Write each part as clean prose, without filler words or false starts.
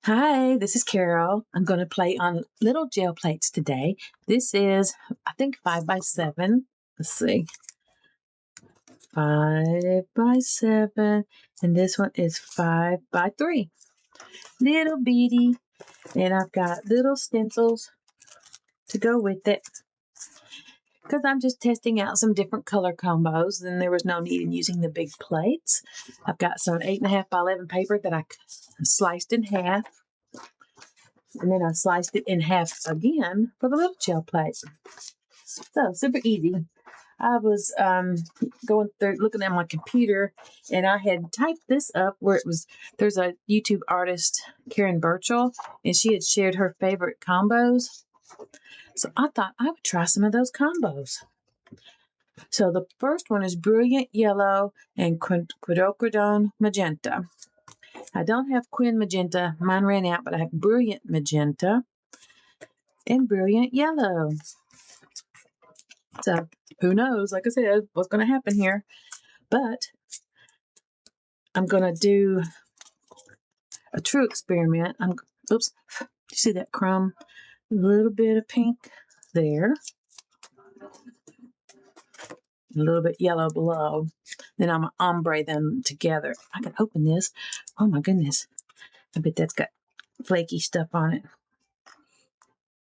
Hi, this is Carol. I'm going to play on little gel plates today. This is, I think, 5x7. Let's see. 5x7. And this one is 5x3. Little bitty. And I've got little stencils to go with it. Because I'm just testing out some different color combos, and there was no need in using the big plates. I've got some 8.5x11 paper that I sliced in half. And then I sliced it in half again for the little gel plate. So super easy. I was going through looking at my computer, and I had typed this up where it was. There's a YouTube artist, Karen Burchell, and she had shared her favorite combos. So I thought I would try some of those combos. So the first one is Brilliant Yellow and Quinacridone Magenta. I don't have Quin Magenta. Mine ran out, but I have Brilliant Magenta and Brilliant Yellow. So who knows, like I said, what's going to happen here. But I'm going to do a true experiment. Oops, you see that crumb? A little bit of pink there. A little bit yellow below. Then I'm going to ombre them together. I can open this. Oh my goodness. I bet that's got flaky stuff on it.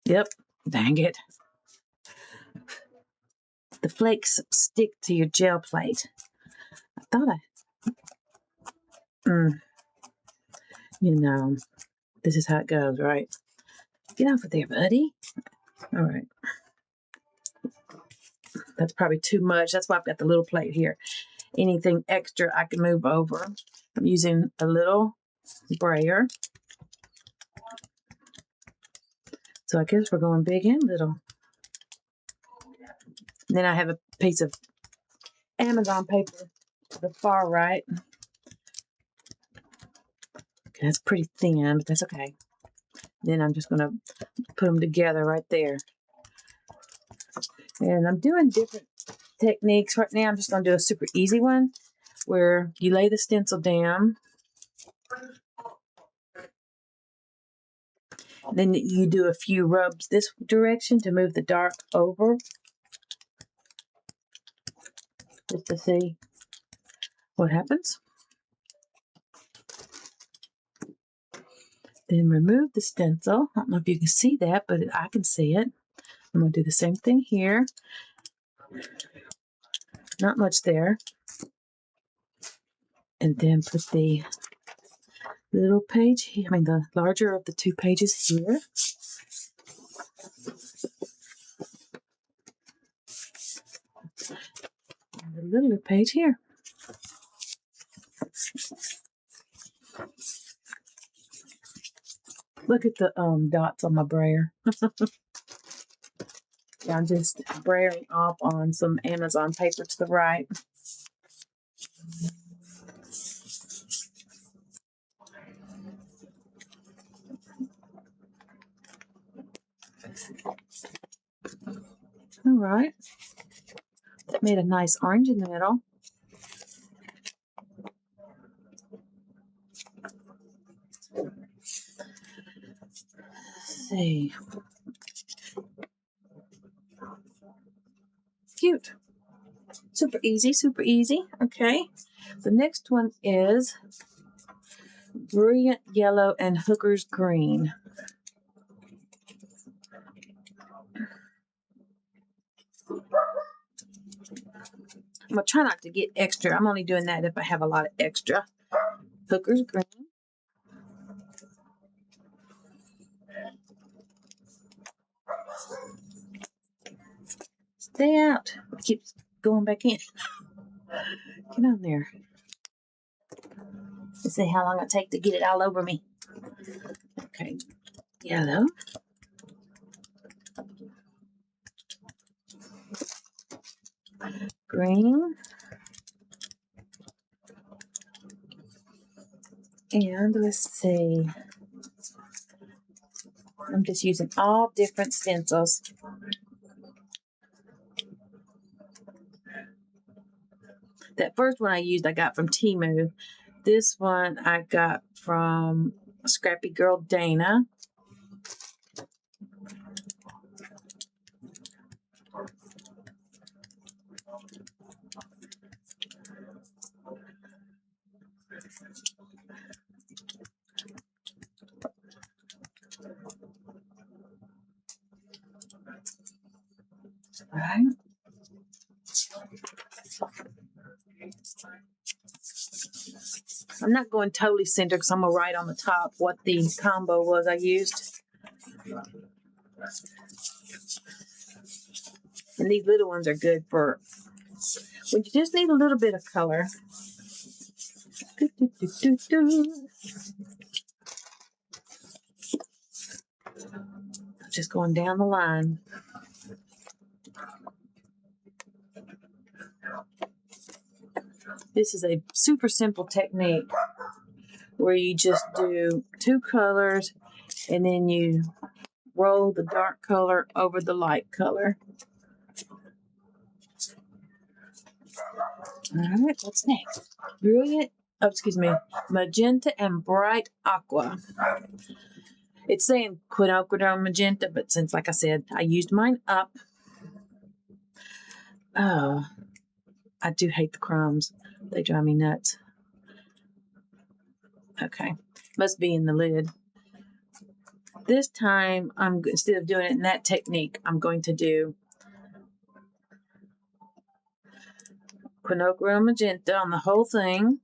Yep. Dang it. The flakes stick to your gel plate. I thought this is how it goes, right? Get off of there, buddy. All right. That's probably too much. That's why I've got the little plate here. Anything extra I can move over. I'm using a little brayer. So I guess we're going big and little. And then I have a piece of Amazon paper to the far right. Okay, that's pretty thin, but that's okay. Then I'm just going to put them together right there. And I'm doing different techniques right now. I'm just going to do a super easy one where you lay the stencil down. Then you do a few rubs this direction to move the dark over. Just to see what happens. Then remove the stencil. I don't know if you can see that, but I can see it. I'm going to do the same thing here. Not much there. And then put the little page here, the larger of the two pages here. And the littler page here. Look at the dots on my brayer. Yeah, I'm just brayering off on some Amazon paper to the right. All right. That made a nice orange in the middle. Let's see. Cute. Super easy, super easy. Okay. The next one is Brilliant Yellow and Hooker's Green. I'm going to try not to get extra. I'm only doing that if I have a lot of extra. Hooker's Green. Stay out. It keeps going back in. Get on there. Let's see how long it takes to get it all over me. Okay. Yellow. Green. And let's see. I'm just using all different stencils. That first one I used, I got from Temu. This one I got from Scrappy Girl Dana. All right. I'm not going totally center because I'm going to write on the top what the combo was I used. And these little ones are good for when you just need a little bit of color. Just going down the line. This is a super simple technique where you just do 2 colors and then you roll the dark color over the light color. All right, what's next? Brilliant, magenta and bright aqua. It's saying quinacridone magenta, but since, like I said, I used mine up. Oh, I do hate the crumbs. They drive me nuts. Okay, must be in the lid. This time, instead of doing it in that technique, I'm going to do quinacridone magenta on the whole thing.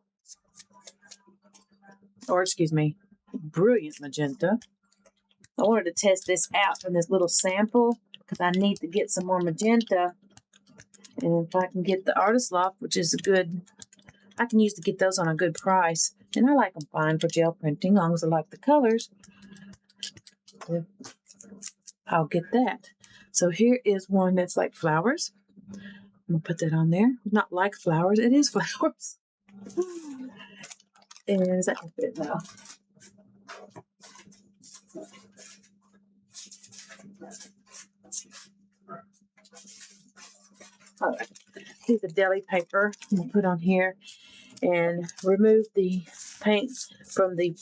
Or, excuse me, brilliant magenta. I wanted to test this out from this little sample because I need to get some more magenta. And if I can get the Artist Loft, which is I can use to get those on a good price. And I like them fine for gel printing, as long as I like the colors. I'll get that. So here is one that's like flowers. I'm going to put that on there. Not like flowers, it is flowers. And is that going to fit now? All right, piece of deli paper I'm going to put on here and remove the paint from the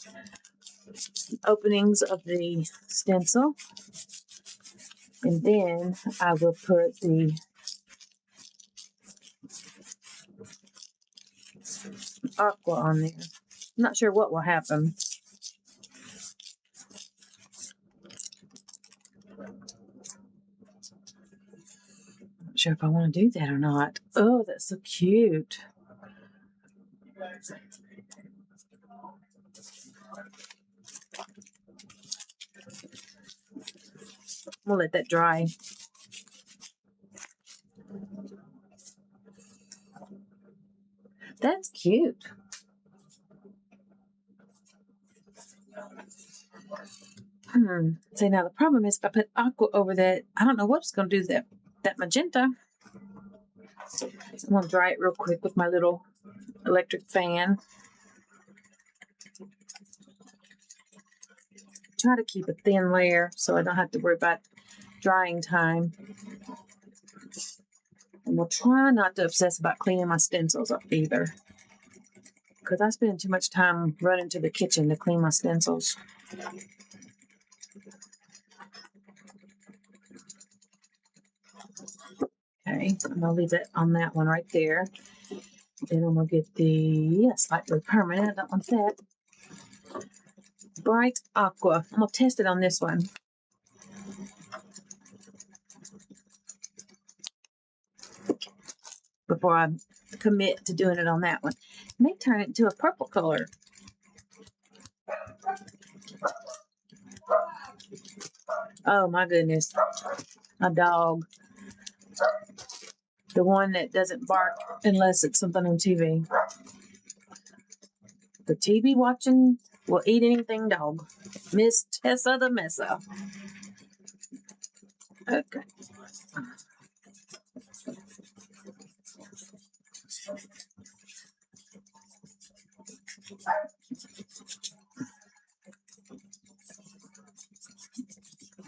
openings of the stencil. And then I will put the aqua on there. I'm not sure what will happen. Not sure if I want to do that or not. Oh, that's so cute. We'll let that dry. That's cute. See, now the problem is if I put aqua over that, I don't know what's going to do to that magenta. I'm going to dry it real quick with my little electric fan. Try to keep a thin layer so I don't have to worry about drying time. And we'll try not to obsess about cleaning my stencils up either, because I spend too much time running to the kitchen to clean my stencils. Okay, I'm going to leave it on that one right there. Then I'm going to get the slightly permanent. I don't want that. Bright aqua. I'm going to test it on this one. Before I commit to doing it on that one. I may turn it into a purple color. Oh my goodness. A dog. The one that doesn't bark unless it's something on TV. The TV watching will eat anything dog. Miss Tessa the Messa. Okay.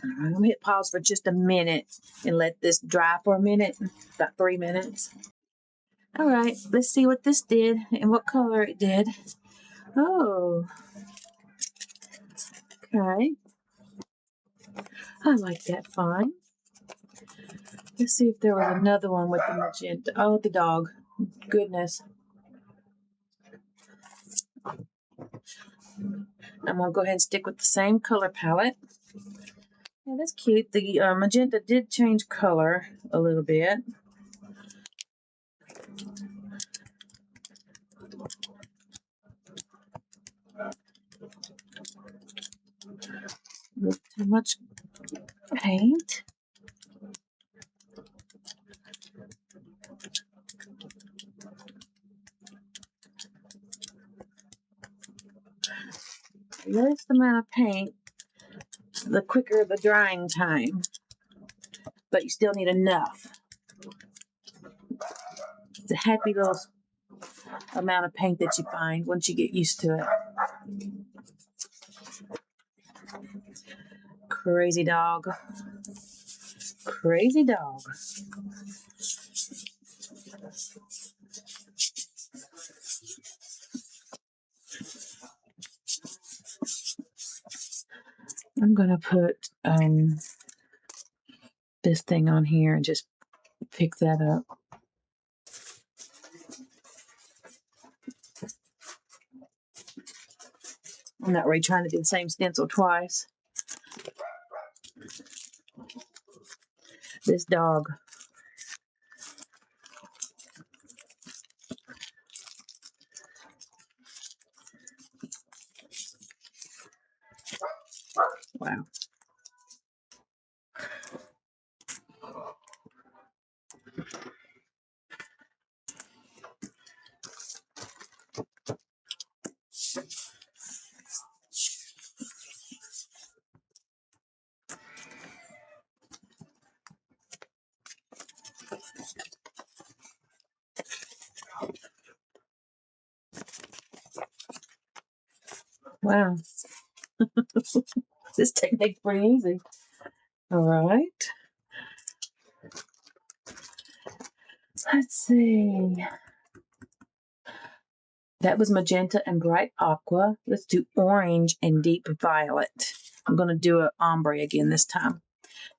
I'm going to hit pause for just a minute and let this dry for a minute, about 3 minutes. All right, let's see what this did and what color it did. Oh, Okay. I like that fine. Let's see if there was another one with the magenta. Oh, the dog. Goodness. I'm going to go ahead and stick with the same color palette. Yeah, that's cute. The magenta did change color a little bit. Not too much paint. The less amount of paint, the quicker the drying time. But you still need enough. It's a happy little amount of paint that you find once you get used to it. Crazy dog. Crazy dog. I'm going to put this thing on here and just pick that up. I'm not really trying to do the same stencil twice. This dog. Wow. Wow. This technique's pretty easy. All right. Let's see. That was magenta and bright aqua. Let's do orange and deep violet. I'm going to do an ombre again this time.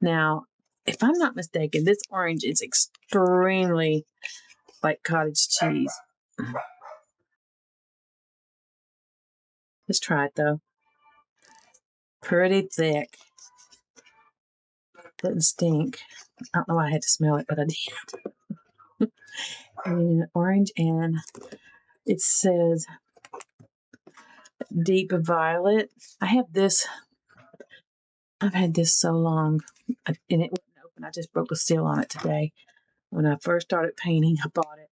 Now, if I'm not mistaken, this orange is extremely like cottage cheese. Let's try it though. Pretty thick. Doesn't stink. I don't know why I had to smell it, but I did. And orange, and it says deep violet. I have this. I've had this so long, and it wouldn't open. I just broke the seal on it today. When I first started painting, I bought it.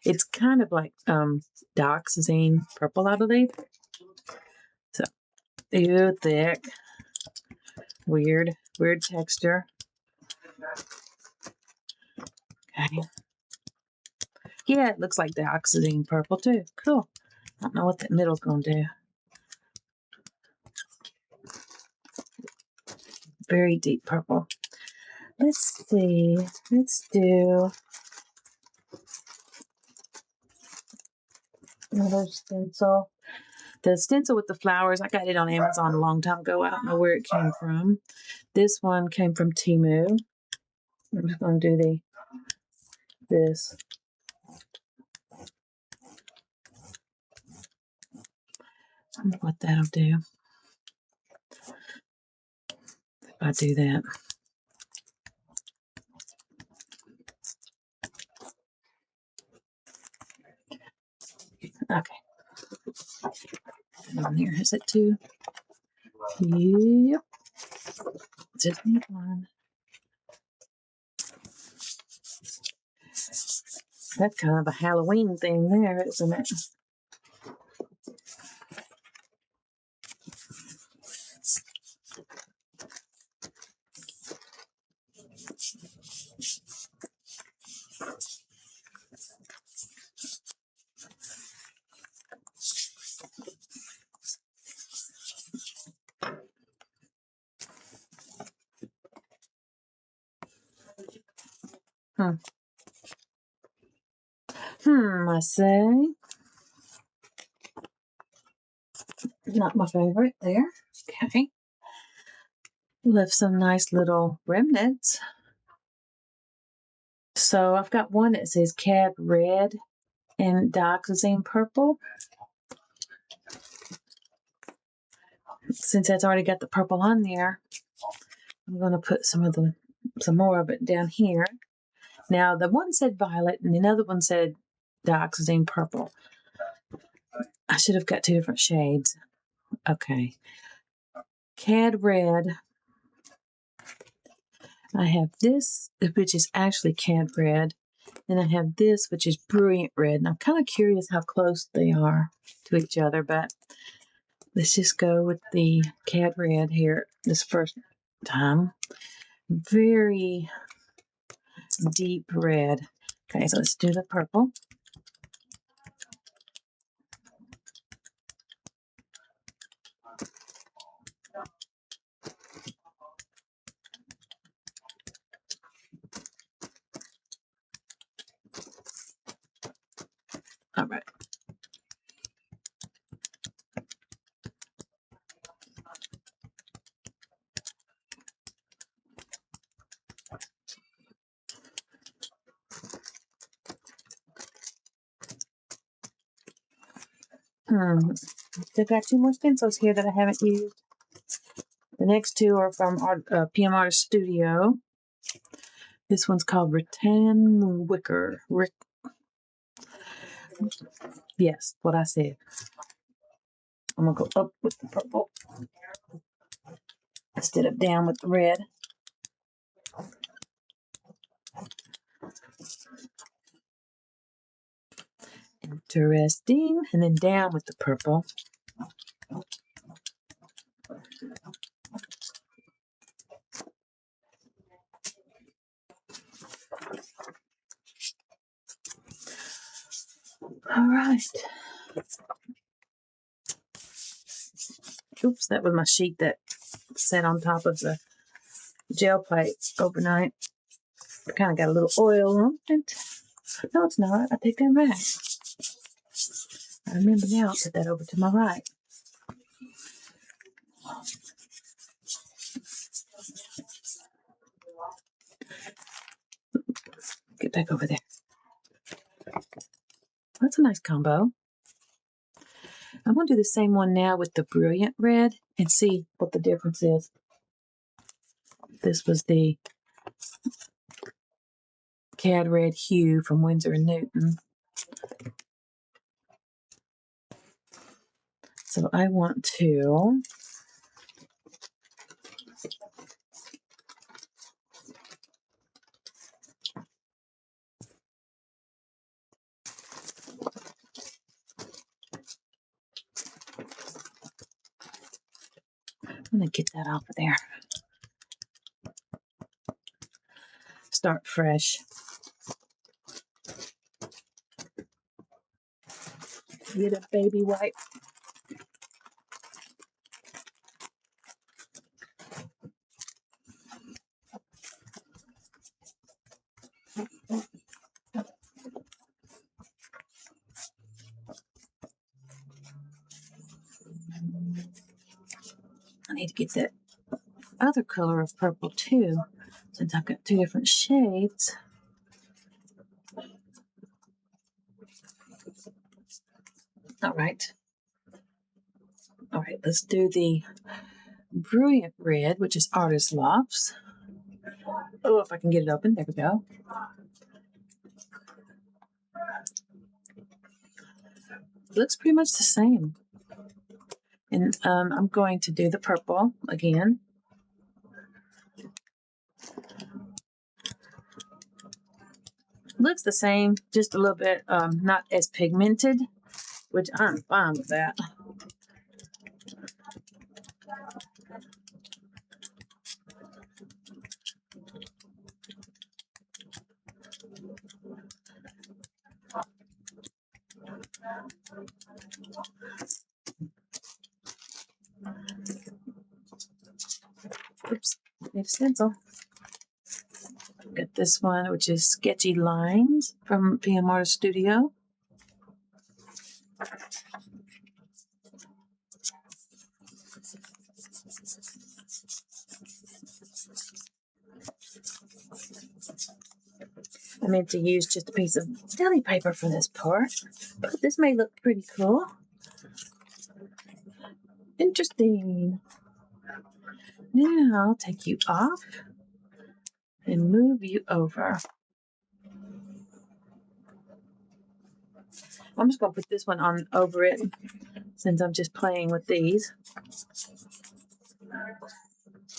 It's kind of like dioxazine purple, I believe. So, ew, thick. Weird texture. Okay. Yeah, it looks like dioxazine purple too. Cool. I don't know what that middle's gonna do. Very deep purple. Let's see. Let's do another stencil. The stencil with the flowers, I got it on Amazon a long time ago. I don't know where it came from. This one came from Temu. I'm just going to do this. I wonder what that'll do. If I do that. Okay. On there, is it two? Yep. Just need one. That's kind of a Halloween thing there, isn't it? I say. Not my favorite there. Okay. Left some nice little remnants. So I've got one that says Cad Red and Dioxazine Purple. Since that's already got the purple on there, I'm going to put some more of it down here. Now, the one said violet and the other one said Dioxazine Purple. I should have got two different shades. Okay. Cad Red. I have this, which is actually Cad Red. And I have this, which is Brilliant Red. And I'm kind of curious how close they are to each other, but let's just go with the Cad Red here this first time. Very deep red. Okay, so let's do the purple. All right. Still got two more stencils here that I haven't used. The next two are from PM Artist Studio. This one's called Rattan Wicker. Yes, what I said. I'm going to go up with the purple instead of down with the red. Interesting. And then down with the purple. All right. Oops, that was my sheet that sat on top of the gel plate overnight. I kind of got a little oil on it. No, it's not. I take that back. I remember now. Put that over to my right. Get back over there. That's a nice combo. I'm going to do the same one now with the Brilliant Red and see what the difference is. This was the Cad Red Hue from Winsor & Newton. So I want to get that off of there. Start fresh. Get a baby wipe. I need to get that other color of purple too, since I've got two different shades. All right, let's do the Brilliant Red, which is Artist Lofts. Oh, if I can get it open, there we go. It looks pretty much the same. And I'm going to do the purple again. Looks the same, just a little bit not as pigmented, which I'm fine with that. Oops, need a stencil. Got this one, which is Sketchy Lines from PM Artist Studio. meant to use just a piece of deli paper for this part, but this may look pretty cool. Interesting. Now I'll take you off and move you over. I'm just going to put this one on over it since I'm just playing with these.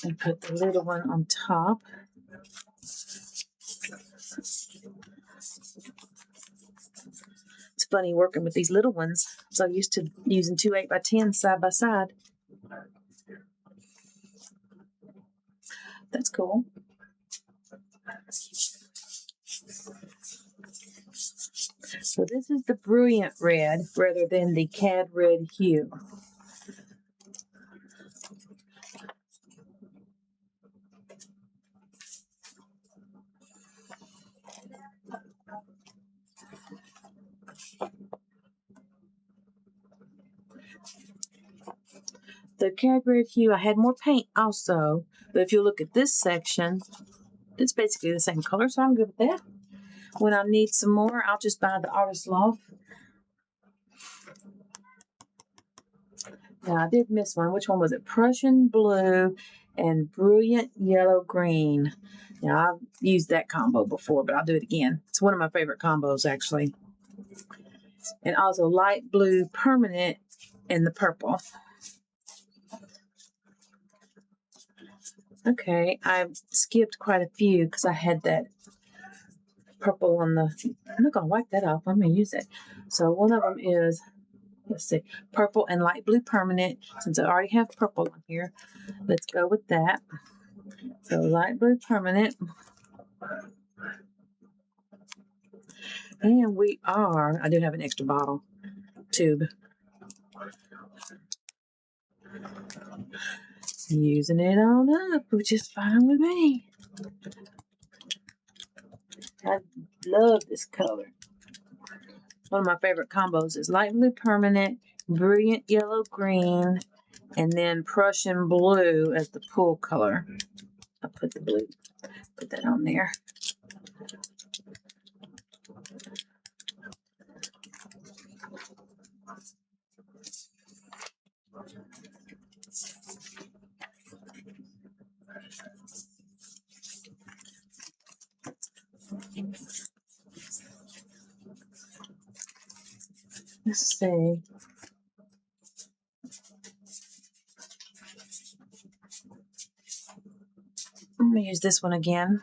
And put the little one on top. It's funny working with these little ones. I'm so used to using 2 8x10s side by side. That's cool. So this is the brilliant red rather than the cad red hue. The cad red hue, I had more paint also, but if you look at this section, it's basically the same color, so I'm good with that. When I need some more, I'll just buy the Artist Loft. Now, I did miss one. Which one was it? Prussian Blue and Brilliant Yellow Green. Now, I've used that combo before, but I'll do it again. It's one of my favorite combos, actually. And also Light Blue Permanent and the purple. Okay, I skipped quite a few because I had that purple on the... I'm not going to wipe that off. I'm going to use it. So one of them is, let's see, purple and light blue permanent. Since I already have purple on here, let's go with that. So light blue permanent. And I do have an extra bottle tube. Using it on up, which is fine with me. I love this color. One of my favorite combos is light blue permanent, brilliant yellow green, and then Prussian blue as the pool color. I'll put the blue, put that on there. Let's see. I'm going to use this one again.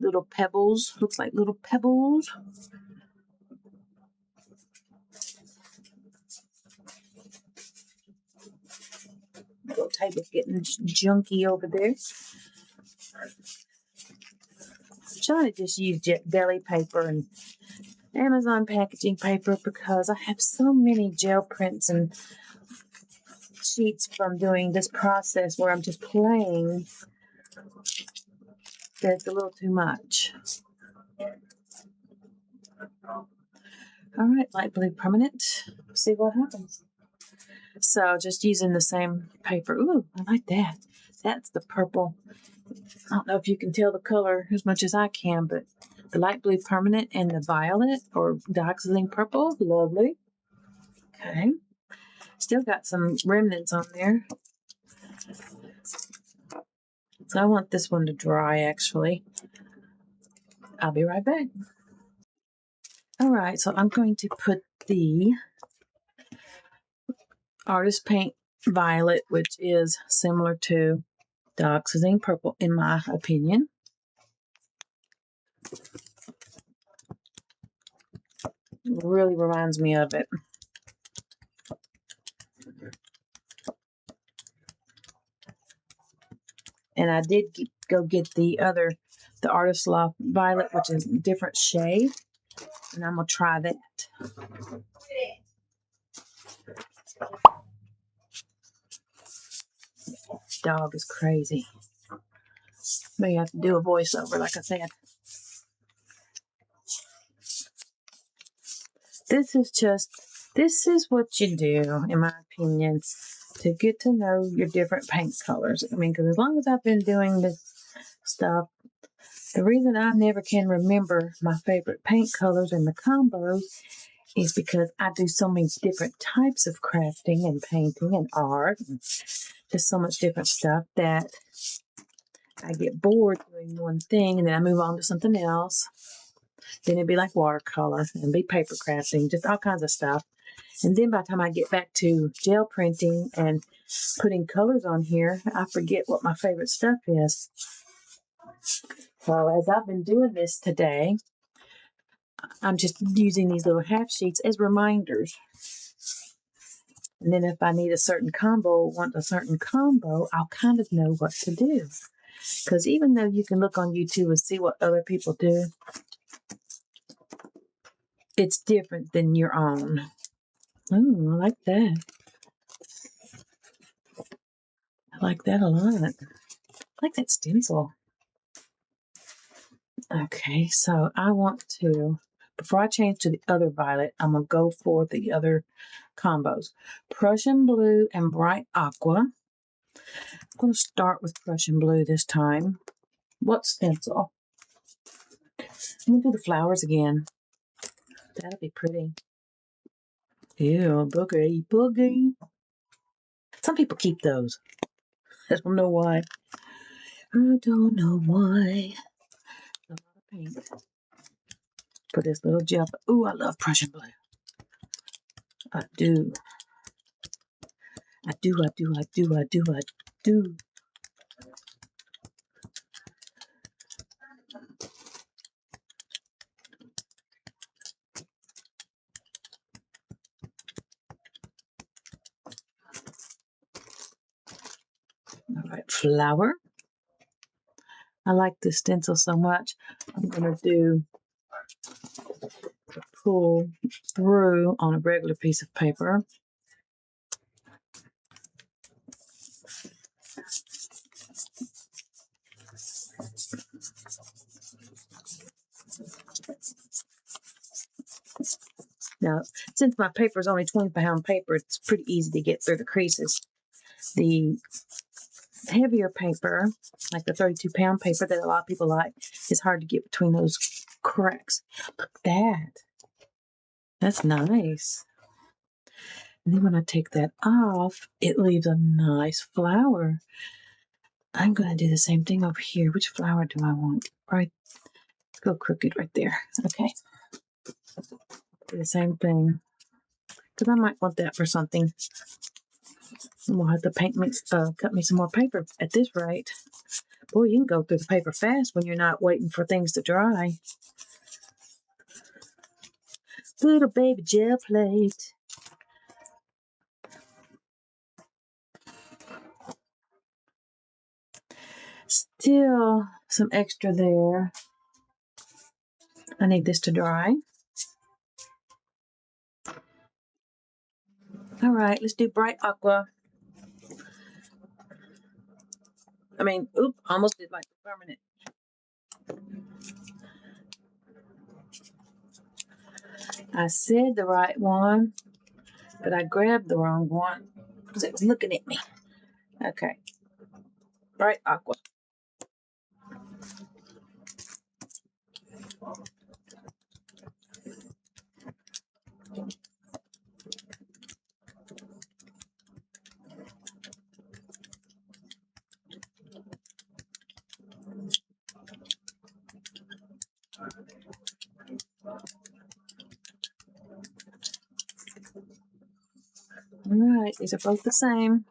Little pebbles. Looks like little pebbles. Little table's getting junky over there. I'm trying to just use deli paper and Amazon packaging paper because I have so many gel prints and sheets from doing this process where I'm just playing that's a little too much. All right, light blue permanent. See what happens. So just using the same paper. Ooh, I like that. That's the purple. I don't know if you can tell the color as much as I can, but the light blue permanent and the violet or dioxazine purple, lovely. Okay. Still got some remnants on there. So I want this one to dry, actually. I'll be right back. All right, so I'm going to put the Artist Paint Violet, which is similar to dioxazine purple, in my opinion. It really reminds me of it. And I did go get the Artist Loft Violet, which is a different shade. And I'm going to try that. Dog is crazy. May have to do a voiceover, like I said. This is what you do, in my opinion, to get to know your different paint colors. I mean, because as long as I've been doing this stuff, The reason I never can remember my favorite paint colors and the combos is because I do so many different types of crafting and painting and art and just so much different stuff that I get bored doing one thing and then I move on to something else. Then it'd be like watercolor and be paper crafting, just all kinds of stuff. And then by the time I get back to gel printing and putting colors on here, I forget what my favorite stuff is. So as I've been doing this today, I'm just using these little half sheets as reminders. And then if I need a certain combo, want a certain combo, I'll kind of know what to do. Because even though you can look on YouTube and see what other people do, it's different than your own. Oh, I like that. I like that a lot. I like that stencil. Okay, so I want to, before I change to the other violet, I'm going to go for the other combos. Prussian blue and bright aqua. I'm going to start with Prussian blue this time. What stencil? I'm going to do the flowers again. That'll be pretty. Ew, boogie, boogie. Some people keep those. I don't know why. I don't know why. A lot of paint. For this little gel. Ooh, I love Prussian blue. I do. I do. All right, flower. I like this stencil so much. I'm going to do pull through on a regular piece of paper. Now, since my paper is only 20-pound paper, it's pretty easy to get through the creases. The heavier paper, like the 32-pound paper that a lot of people like, is hard to get between those cracks. Look at that. That's nice. And then when I take that off, it leaves a nice flower. I'm going to do the same thing over here. Which flower do I want? Right. Let's go crooked right there. Okay. Do the same thing. Because I might want that for something. And we'll have to cut me some more paper at this rate. Boy, you can go through the paper fast when you're not waiting for things to dry. Little baby gel plate. Still some extra there. I need this to dry. All right, let's do bright aqua. Almost did like permanent. I said the right one, but I grabbed the wrong one because it was looking at me. Okay, bright aqua. All right, these are both the same.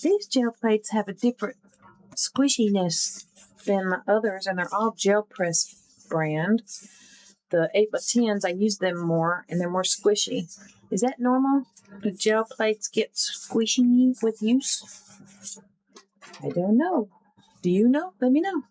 These gel plates have a different squishiness than the others, and they're all gel press brand. The 8x10s, I use them more, and they're more squishy. Is that normal? Do gel plates get squishy with use? I don't know. Do you know? Let me know.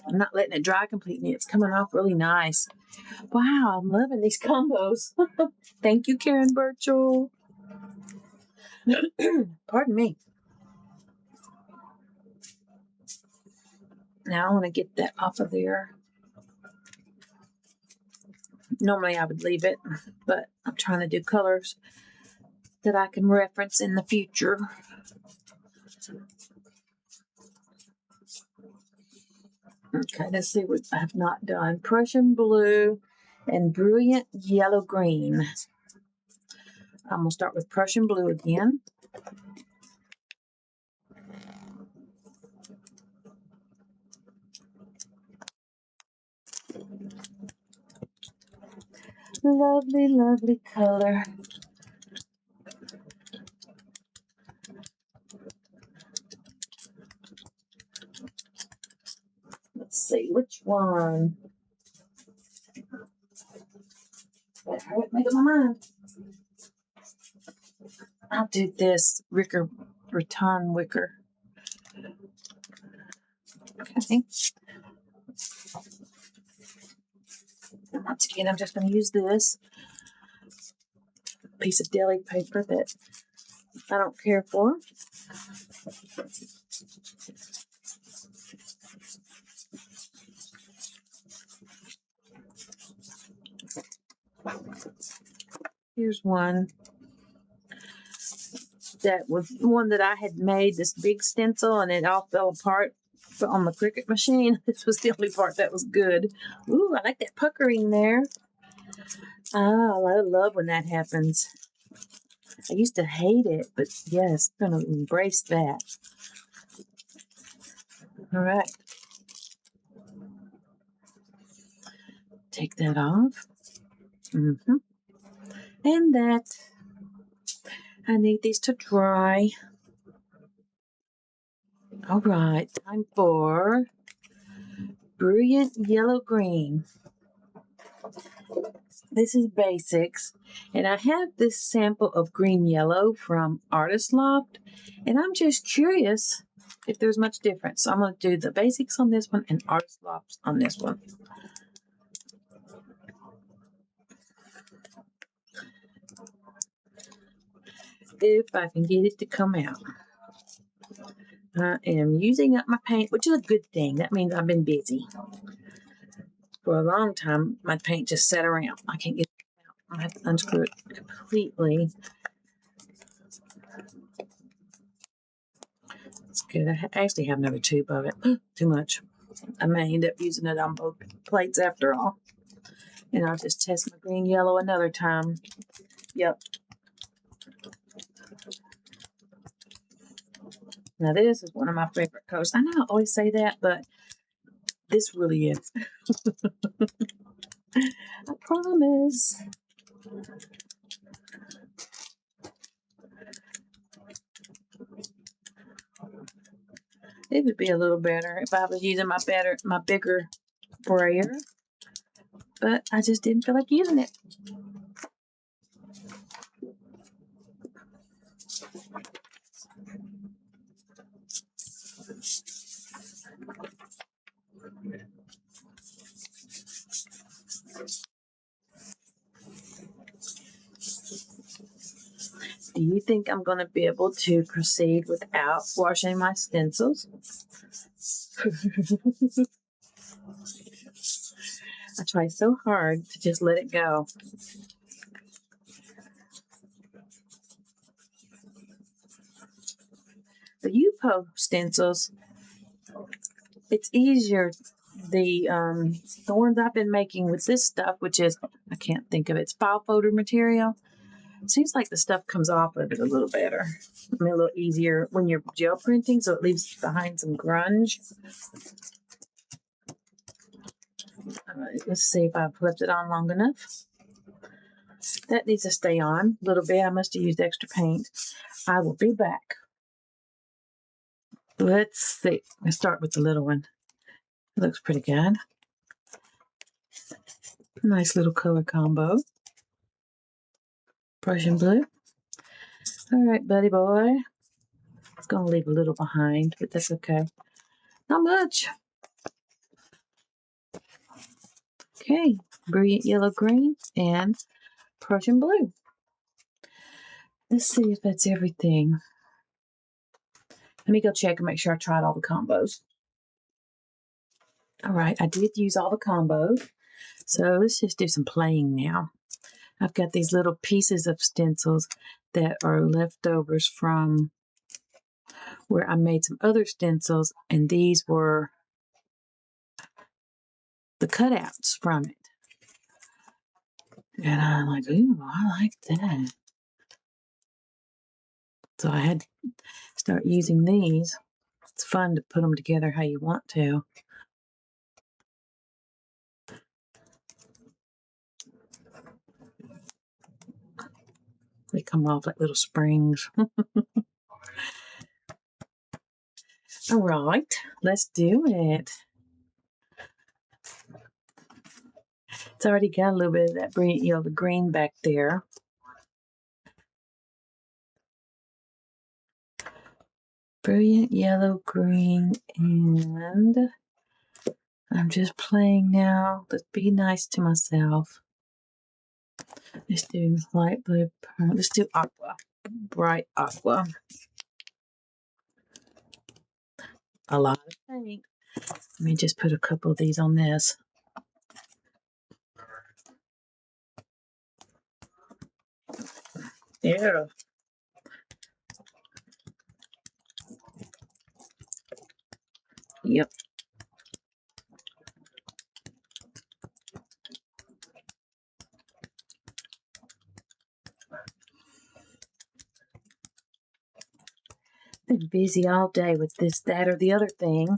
I'm not letting it dry completely. It's coming off really nice. Wow, I'm loving these combos. Thank you, Karen Birchall. Pardon me. Now I want to get that off of there. Normally I would leave it, but I'm trying to do colors that I can reference in the future. Okay, let's see what I have not done. Prussian blue and brilliant yellow green. I'm going to start with Prussian blue again. Lovely, lovely color. Let's see, which one? Make up my mind. I'll do this Breton wicker. Okay. Once again, I'm just going to use this piece of deli paper that I don't care for. Here's one that was one that I had made, this big stencil, and it all fell apart on the Cricut machine. This was the only part that was good. Ooh, I like that puckering there. Oh, I love when that happens. I used to hate it, but yes, I'm going to embrace that. All right. Take that off. And that, I need these to dry. All right, time for brilliant yellow green. This is basics, and I have this sample of green yellow from Artist Loft, and I'm just curious if there's much difference. So I'm going to do the basics on this one and Artist Loft on this one. If I can get it to come out. I am using up my paint, which is a good thing. That means I've been busy. For a long time, my paint just sat around. I can't get it out. I have to unscrew it completely. It's good. I actually have another tube of it. Too much. I may end up using it on both plates after all. And I'll just test my green yellow another time. Yep. Now this is one of my favorite colors. I know I always say that, but this really is. I promise. It would be a little better if I was using my bigger brayer, but I just didn't feel like using it. Do you think I'm going to be able to proceed without washing my stencils? I try so hard to just let it go. The U-Po stencils, it's easier. The ones I've been making with this stuff, which is, I can't think of it, it's file folder material. It seems like the stuff comes off of it a little better. I mean, a little easier when you're gel printing, so it leaves behind some grunge. All right, let's see if I've left it on long enough. That needs to stay on a little bit. I must have used extra paint. I will be back. Let's see. Let's start with the little one. It looks pretty good. Nice little color combo. Prussian blue. All right, buddy boy. It's going to leave a little behind, but that's okay. Not much. Okay, brilliant yellow green and Prussian blue. Let's see if that's everything. Let me go check and make sure I tried all the combos. All right, I did use all the combos. So let's just do some playing now. I've got these little pieces of stencils that are leftovers from where I made some other stencils, and these were the cutouts from it. And I'm like, ooh, I like that. So I had to start using these. It's fun to put them together how you want to. They come off like little springs. All right, let's do it. It's already got a little bit of that brilliant yellow green back there. Brilliant yellow green, and I'm just playing now. Let's be nice to myself. Let's do light blue. Let's do aqua. Bright aqua. A lot of paint. Let me just put a couple of these on this. Yeah. Yep. Been busy all day with this, that, or the other thing.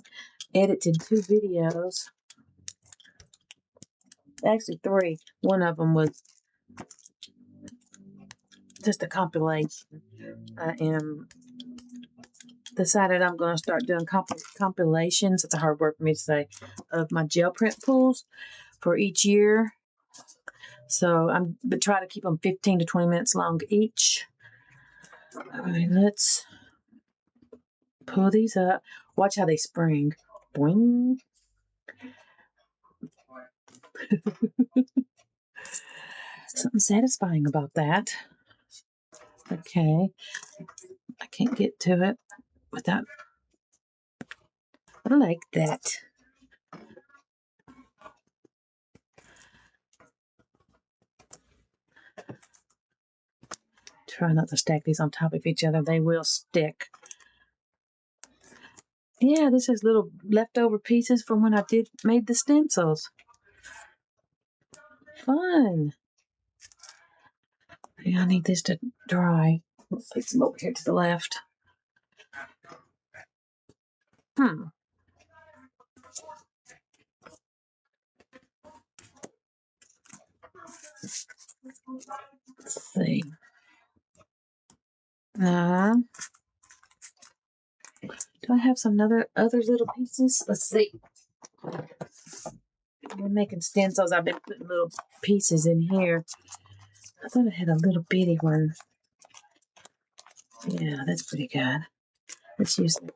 Edited 2 videos. Actually 3. One of them was just a compilation. I am decided I'm going to start doing compilations. It's a hard word for me to say, of my gel print pulls for each year. So I'm try to keep them 15 to 20 minutes long each. All right, let's pull these up. Watch how they spring. Boing. Something satisfying about that. Okay. I can't get to it without. I like that. Try not to stack these on top of each other. They will stick. Yeah, this is little leftover pieces from when I made the stencils. Fun. Yeah, I need this to dry. Let's put some over here to the left. Let's see. Do I have some other little pieces? Let's see. We're making stencils. I've been putting little pieces in here. I thought I had a little bitty one. Yeah, that's pretty good. Let's use it.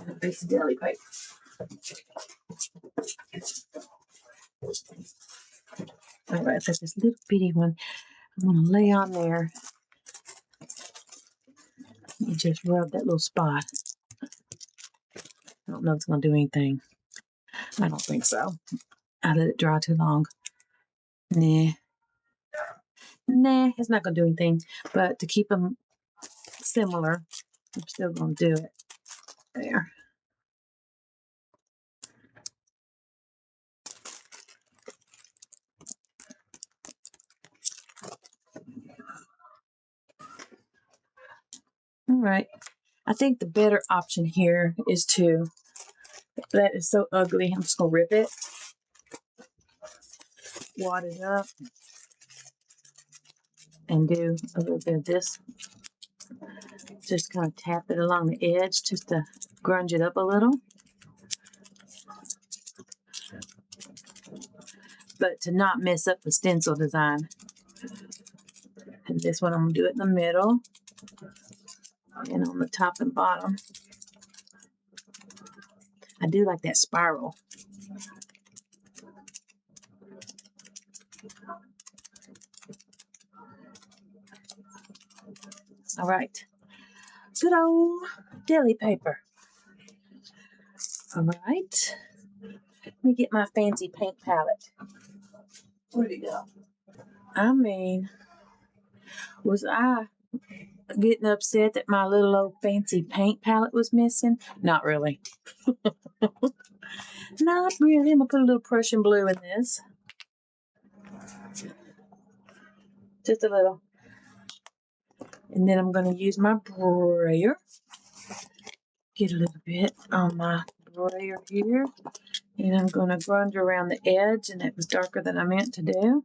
A piece of deli paper. All right, so this little bitty one I'm going to lay on there. You just rub that little spot. I don't know if it's going to do anything. I don't think so. I let it dry too long. Nah, it's not going to do anything. But to keep them similar, I'm still going to do it. There. All right. I think the better option here is to, that is so ugly, I'm just going to rip it, wad it up, and do a little bit of this. Just kind of tap it along the edge just to grunge it up a little. But to not mess up the stencil design. And this one, I'm going to do it in the middle and on the top and bottom. I do like that spiral. All right. Good old deli paper. All right. Let me get my fancy paint palette. Where'd it go? I mean, was I getting upset that my little old fancy paint palette was missing? Not really. Not really. I'm going to put a little Prussian blue in this. Just a little. And then I'm going to use my brayer. Get a little bit on my brayer here. And I'm going to grunge around the edge, and it was darker than I meant to do.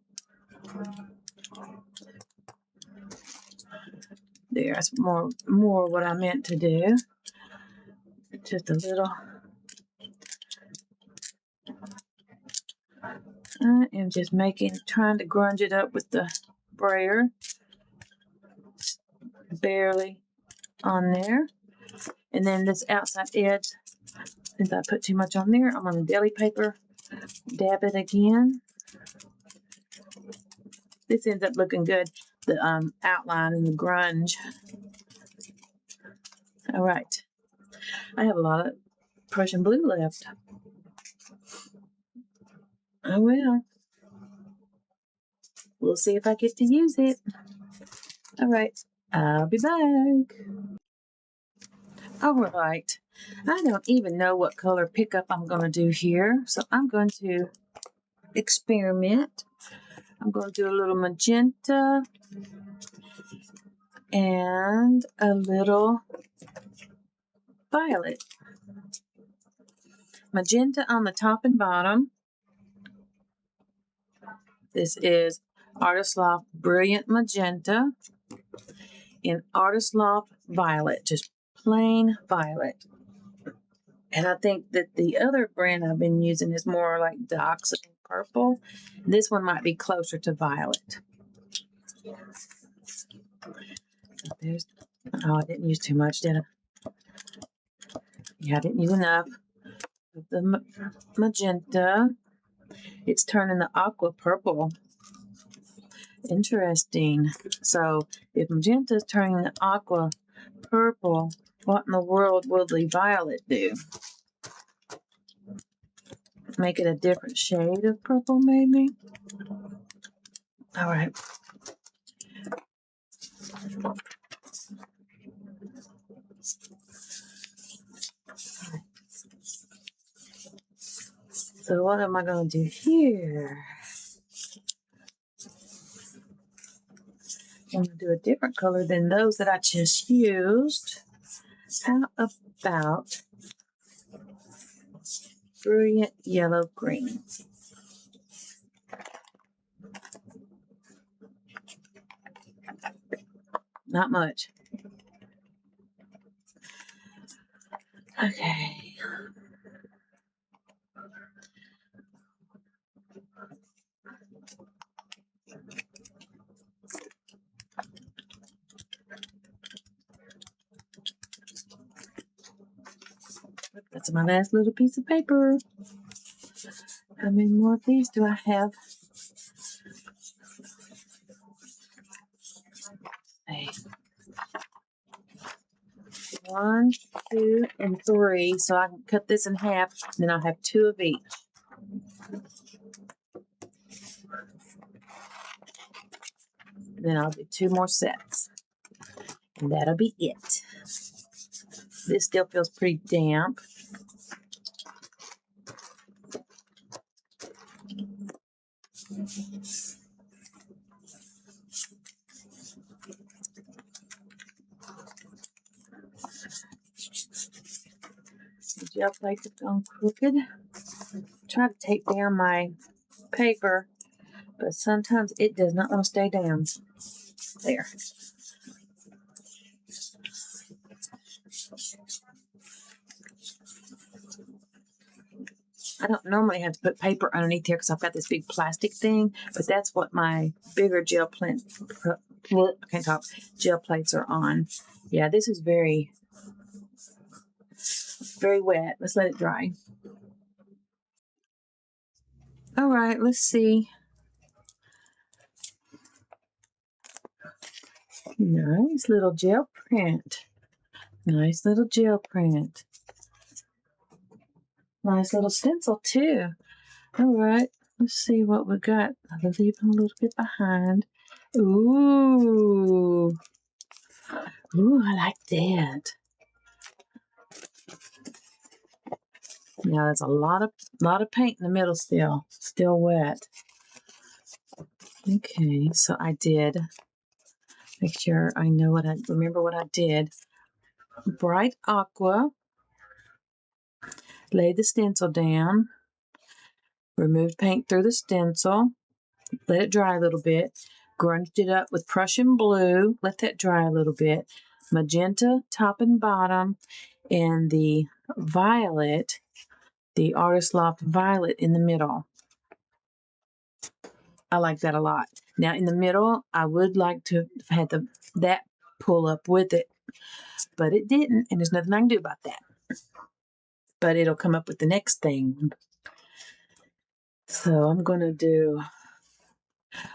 There's more what I meant to do. Just a little. I am just trying to grunge it up with the brayer. Barely on there. And then this outside edge, since I put too much on there, I'm going to deli paper, dab it again. This ends up looking good, the outline and the grunge. All right. I have a lot of Prussian blue left. Oh well. We'll see if I get to use it. All right. I'll be back. All right. I don't even know what color pickup I'm going to do here, so I'm going to experiment. I'm going to do a little magenta and a little violet. Magenta on the top and bottom. This is Artist Loft Brilliant Magenta and Artist Loft Violet, just plain violet. And I think that the other brand I've been using is more like Dioxide Purple. This one might be closer to violet. I didn't use too much, did I? Yeah, I didn't use enough of the magenta. It's turning the aqua purple. Interesting. So if magenta is turning the aqua purple, what in the world will the violet do? Make it a different shade of purple, maybe? All right. So what am I going to do here? I'm going to do a different color than those that I just used. How about brilliant yellow green? Not much. Okay. That's my last little piece of paper. How many more of these do I have? Okay. 1, 2, and 3. So I can cut this in half, then I'll have 2 of each. And then I'll do 2 more sets. And that'll be it. This still feels pretty damp. The gel plates have gone crooked. Try to take down my paper, but sometimes it does not want to stay down. There. I don't normally have to put paper underneath here because I've got this big plastic thing, but that's what my bigger gel plates are on. Yeah, this is very very wet. Let's let it dry. All right, let's see. Nice little gel print. Nice little gel print. Nice little stencil too. All right, let's see what we got. I'm leaving a little bit behind. Ooh. Ooh, I like that. Now there's a lot of paint in the middle still wet. Okay, so I did make sure I remember what I did. Bright aqua. Laid the stencil down. Removed paint through the stencil. Let it dry a little bit. Grunged it up with Prussian blue. Let that dry a little bit. Magenta top and bottom, and the violet, the Artist Loft violet in the middle. I like that a lot. Now in the middle, I would like to have had that pull up with it, but it didn't, and there's nothing I can do about that. But it'll come up with the next thing. So I'm going to do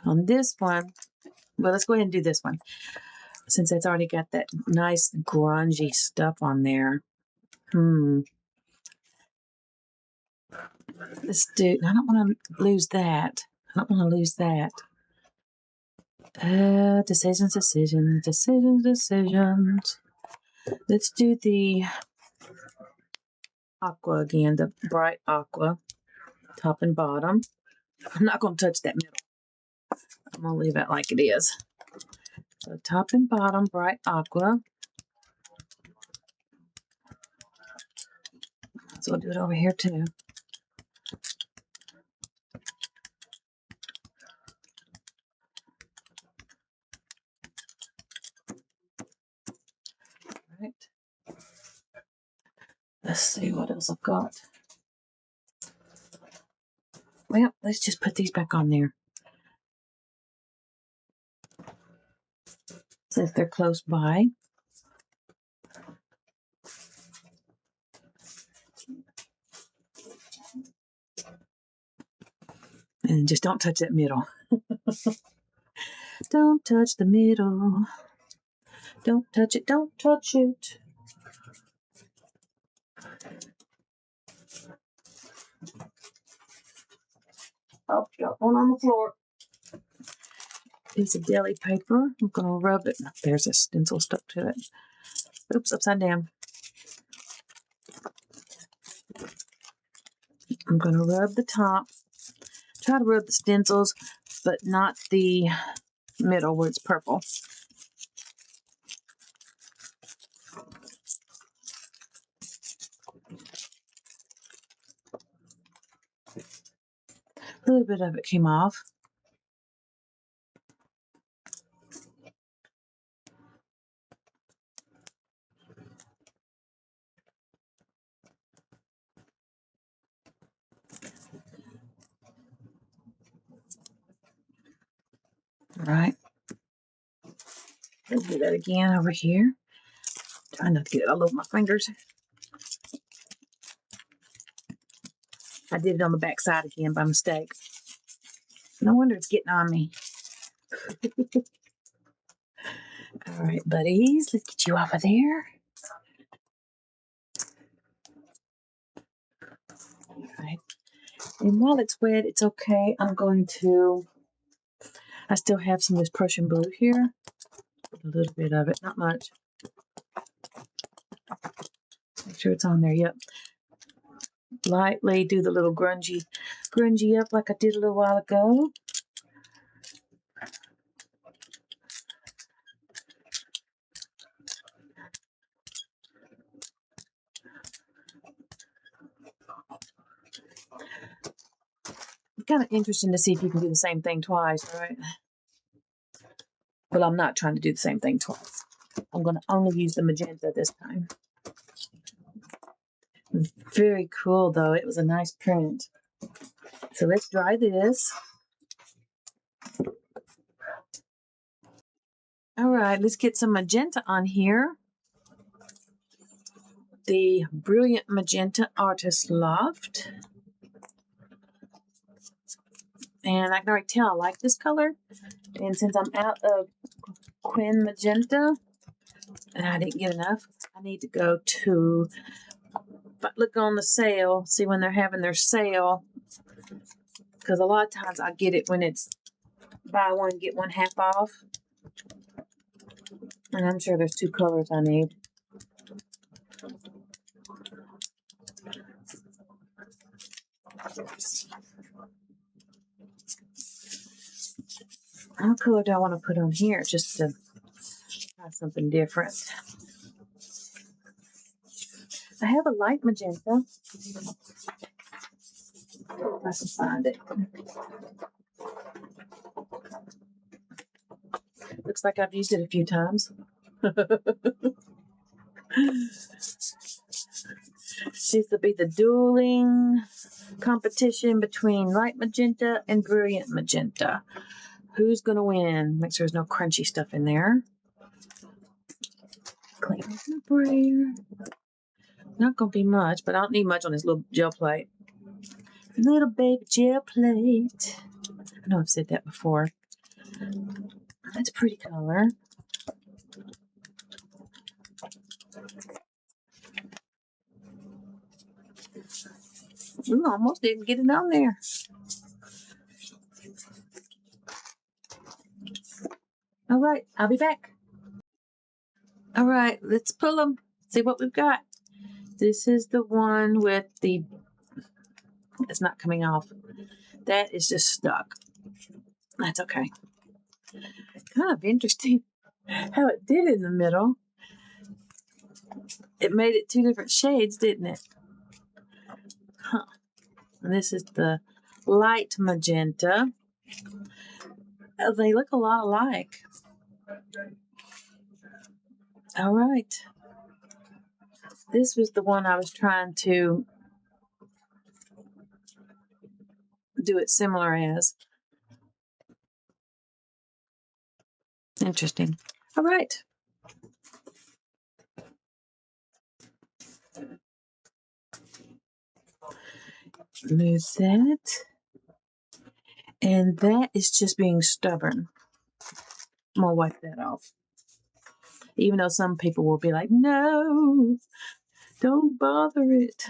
on this one. Well, let's go ahead and do this one, since it's already got that nice grungy stuff on there. Let's do, I don't want to lose that. Decisions. Let's do the aqua again, the bright aqua, top and bottom. I'm not going to touch that middle. I'm going to leave it like it is. So top and bottom, bright aqua. So we'll do it over here too. All right. Let's see what else I've got. Well, let's just put these back on there, since they're close by. And just don't touch that middle. Don't touch the middle. Don't touch it. Don't touch it. Oh, drop one on the floor. Piece of deli paper. I'm going to rub it. There's a stencil stuck to it. Oops, upside down. I'm going to rub the top. Try to rub the stencils, but not the middle where it's purple. A little bit of it came off. All right. Let's do that again over here. Try not to get it all over my fingers. I did it on the back side again by mistake. No wonder it's getting on me. All right, buddies, let's get you off of there. All right. And while it's wet, it's okay. I still have some of this Prussian blue here. A little bit of it, not much. Make sure it's on there. Yep. Lightly do the little grungy up like I did a little while ago. It's kind of interesting to see if you can do the same thing twice, right? Well, I'm not trying to do the same thing twice. I'm going to only use the magenta this time. Very cool, though. It was a nice print. So let's dry this. All right, let's get some magenta on here. the Brilliant Magenta Artist Loft. And I can already tell I like this color. And since I'm out of Quin Magenta, and I didn't get enough, I need to go to, look on the sale, see when they're having their sale. Because a lot of times I get it when it's buy one, get one half off. And I'm sure there's 2 colors I need. What color do I want to put on here just to try something different? I have a light magenta. If I can find it. Looks like I've used it a few times. Seems to be the dueling competition between light magenta and brilliant magenta. Who's going to win? Make sure there's no crunchy stuff in there. Clean the brayer. Not going to be much, but I don't need much on this little gel plate. Little baby gel plate. I know I've said that before. That's a pretty color. Ooh, almost didn't get it on there. All right, I'll be back. All right, let's pull them. See what we've got. This is the one with the, it's not coming off. That is just stuck. That's okay. Kind of interesting how it did in the middle. It made it 2 different shades, didn't it? Huh. And this is the light magenta. Oh, they look a lot alike. All right. This was the one I was trying to do it similar as. Interesting. All right. Move that. And that is just being stubborn. I'm going to wipe that off. Even though some people will be like, no, don't bother it.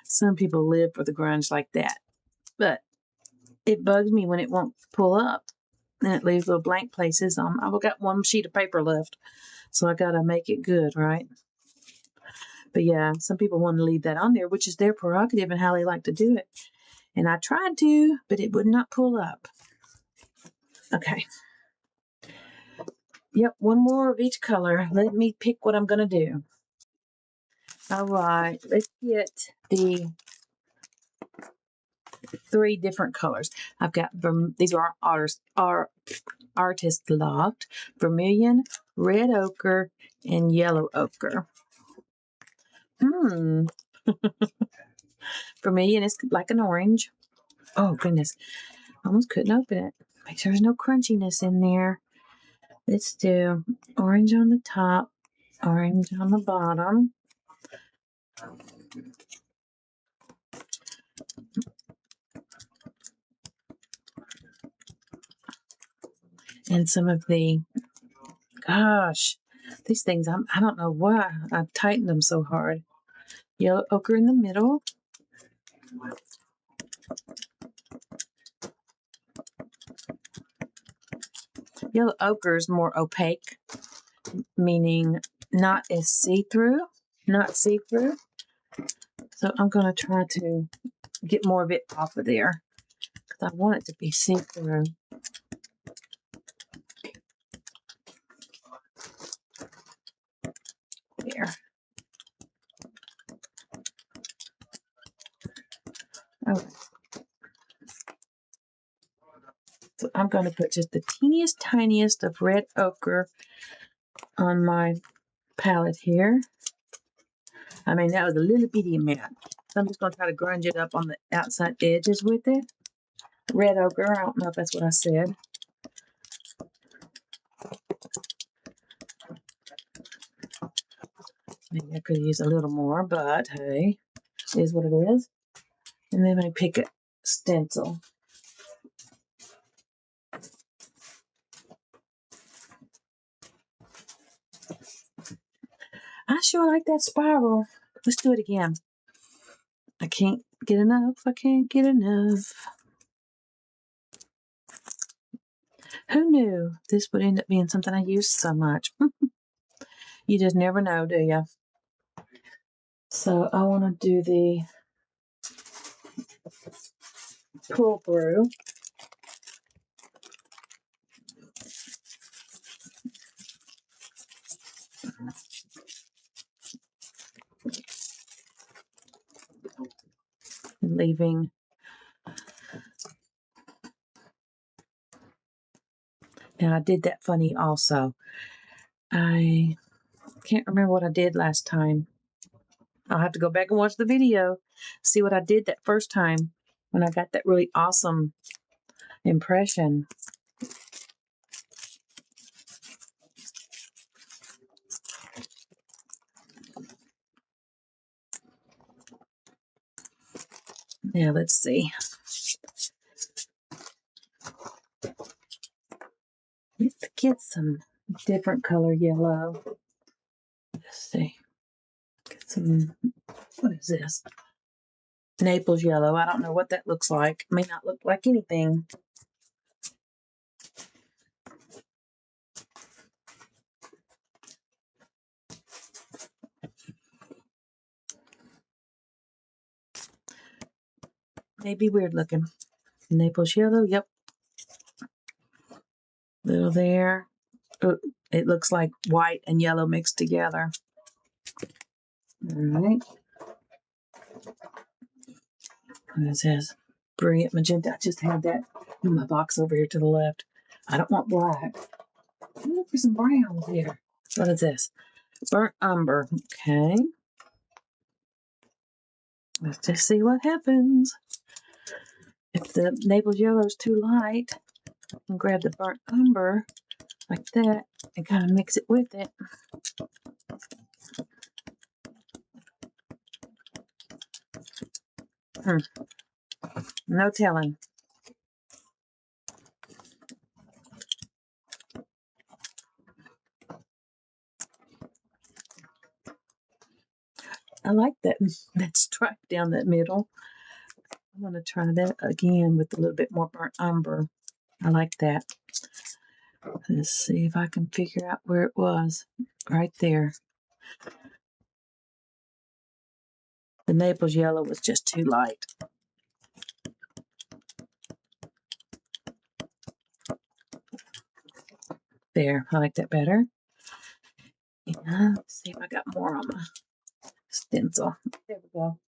Some people live for the grunge like that. But it bugs me when it won't pull up. And it leaves little blank places. I've got 1 sheet of paper left. So I got to make it good, right? But yeah, some people want to leave that on there, which is their prerogative and how they like to do it. And I tried to, but it would not pull up. Okay. Yep, 1 more of each color. Let me pick what I'm going to do. All right, let's get the 3 different colors. I've got, these are our Artist Loft, vermilion, red ochre, and yellow ochre. Vermilion is like an orange. Oh, goodness. Almost couldn't open it. Make sure there's no crunchiness in there. Let's do orange on the top, orange on the bottom. And some of the, gosh, these things, I don't know why I've tightened them so hard. Yellow ochre in the middle. Yellow ochre is more opaque, meaning not as see-through, So I'm going to try to get more of it off of there because I want it to be see-through. There. Okay. So I'm going to put just the teeniest, tiniest of red ochre on my palette here. I mean, that was a little bitty amount. So I'm just going to try to grunge it up on the outside edges with it. Red ochre, I don't know if that's what I said. Maybe I could use a little more, but hey, it is what it is. And then I pick a stencil. I sure like that spiral. Let's do it again. I can't get enough. I can't get enough. Who knew this would end up being something I use so much? You just never know, do you? So I want to do the pull through. Leaving. And I did that funny also. I can't remember what I did last time. I'll have to go back and watch the video, see what I did that first time when I got that really awesome impression. Now let's see. Let's get some different color yellow. Let's see. Get some, what is this? Naples yellow. I don't know what that looks like. It may not look like anything. Maybe weird looking. Naples yellow, yep. Little there. Oh, it looks like white and yellow mixed together. All right. And it says brilliant magenta. I just had that in my box over here to the left. I don't want black. I'm looking for some browns here. What is this? Burnt umber. Okay. Let's just see what happens. If the Naples yellow is too light, I can grab the burnt umber like that and kind of mix it with it. No telling. I like that stripe down that middle. I'm going to try that again with a little bit more burnt umber. I like that. Let's see if I can figure out where it was. Right there. The Naples yellow was just too light. There, I like that better. Yeah, let's see if I got more on my stencil. There we go.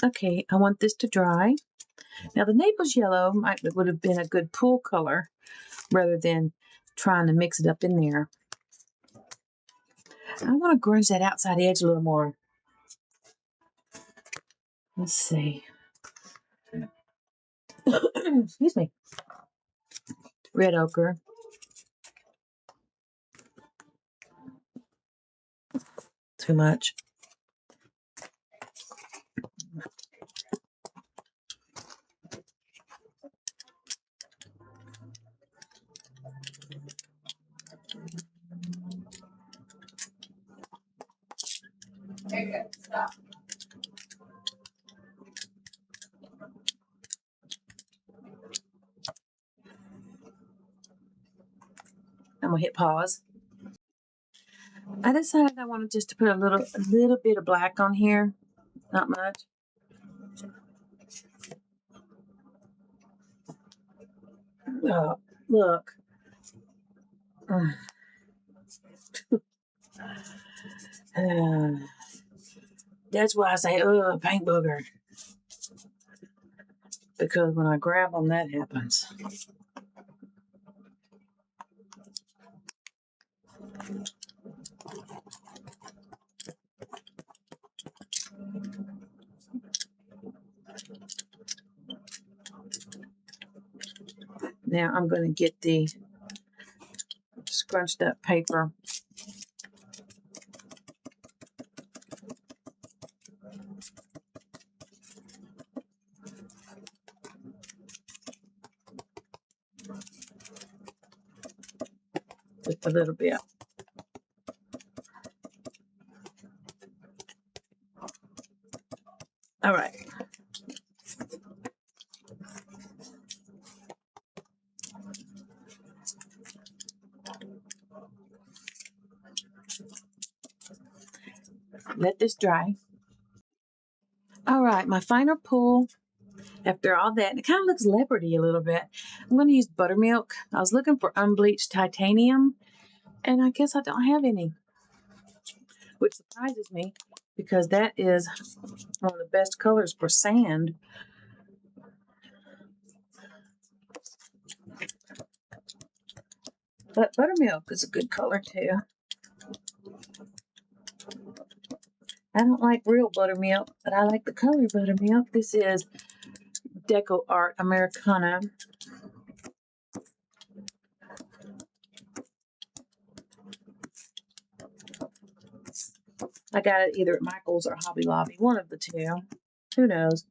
Okay, I want this to dry. Now the Naples yellow would have been a good pool color rather than trying to mix it up in there. I want to grunge that outside edge a little more. Let's see. Excuse me. Red ochre. Too much. Okay, stop. I'm gonna hit pause. I decided I wanted just to put a little bit of black on here, not much. Oh, look. That's why I say, paint booger. Because when I grab them, that happens. Now I'm going to get the scrunched up paper Just a little bit. All right. Let this dry. All right, my final pull after all that, it kind of looks leopardy a little bit. I'm going to use buttermilk. I was looking for unbleached titanium, and I guess I don't have any, which surprises me because that is one of the best colors for sand. But buttermilk is a good color too. I don't like real buttermilk, but I like the color buttermilk. This is Deco Art Americana. I got it either at Michael's or Hobby Lobby, one of the two. Who knows?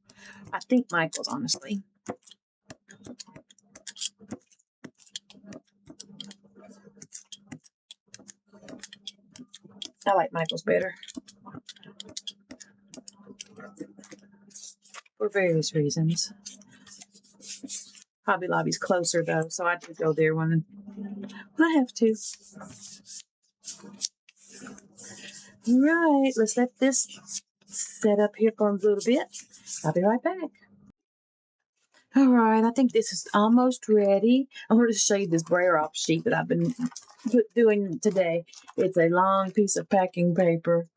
I think Michael's, honestly. I like Michael's better for various reasons. Hobby Lobby's closer though, so I do go there when I have to. All right, let's let this set up here for a little bit. I'll be right back. All right, I think this is almost ready. I wanted to show you this brayer off sheet that I've been doing today. It's a long piece of packing paper.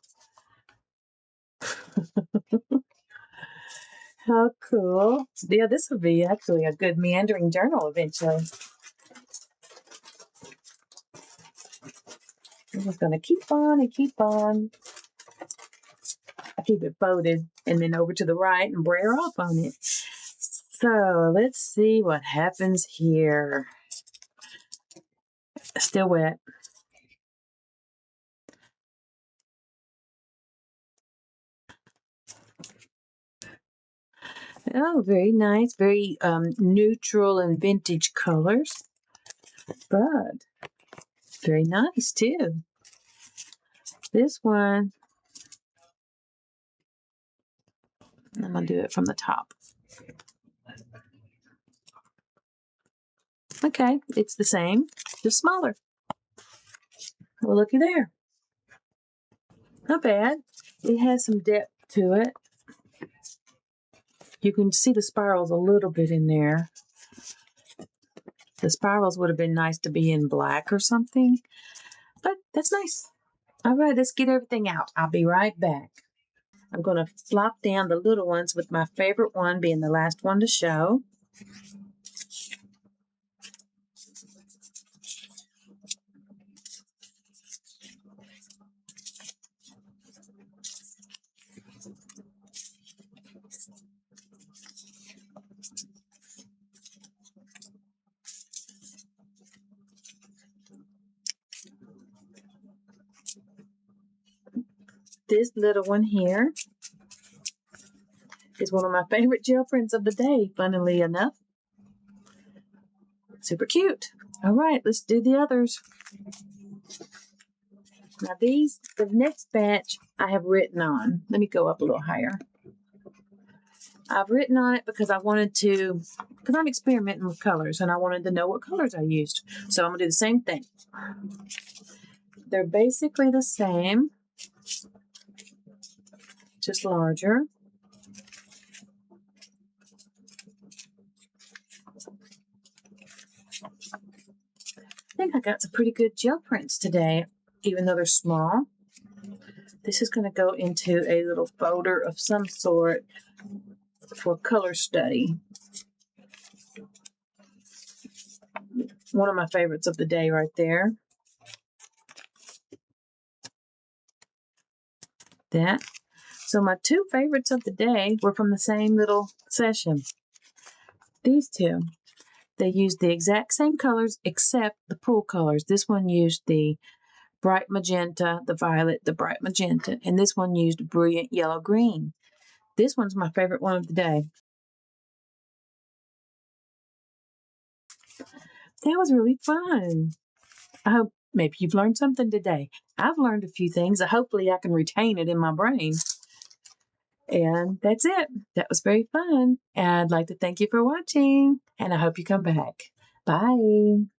How cool. Yeah, this would be actually a good meandering journal eventually. I'm just going to keep on and keep on. I keep it folded and then over to the right and brayer off on it. So let's see what happens here. Still wet. Oh, very nice. Very neutral and vintage colors. But very nice too. This one, I'm going to do it from the top. Okay, it's the same, just smaller. Well, looky there. Not bad. It has some depth to it. You can see the spirals a little bit in there. The spirals would have been nice to be in black or something, but that's nice. All right, let's get everything out. I'll be right back. I'm going to flop down the little ones with my favorite one being the last one to show. This little one here is one of my favorite gel prints of the day, funnily enough. Super cute. All right, let's do the others. Now the next batch I have written on. Let me go up a little higher. I've written on it because because I'm experimenting with colors and I wanted to know what colors I used. So I'm going to do the same thing. They're basically the same, just larger. I think I got some pretty good gel prints today, even though they're small. This is going to go into a little folder of some sort for color study. One of my favorites of the day right there. That. So my two favorites of the day were from the same little session. These two. They used the exact same colors except the pool colors. This one used the bright magenta, the violet, the bright magenta, and this one used brilliant yellow green. This one's my favorite one of the day. That was really fun. I hope maybe you've learned something today. I've learned a few things. Hopefully I can retain it in my brain. And that's it. That was very fun. And I'd like to thank you for watching. And I hope you come back. Bye.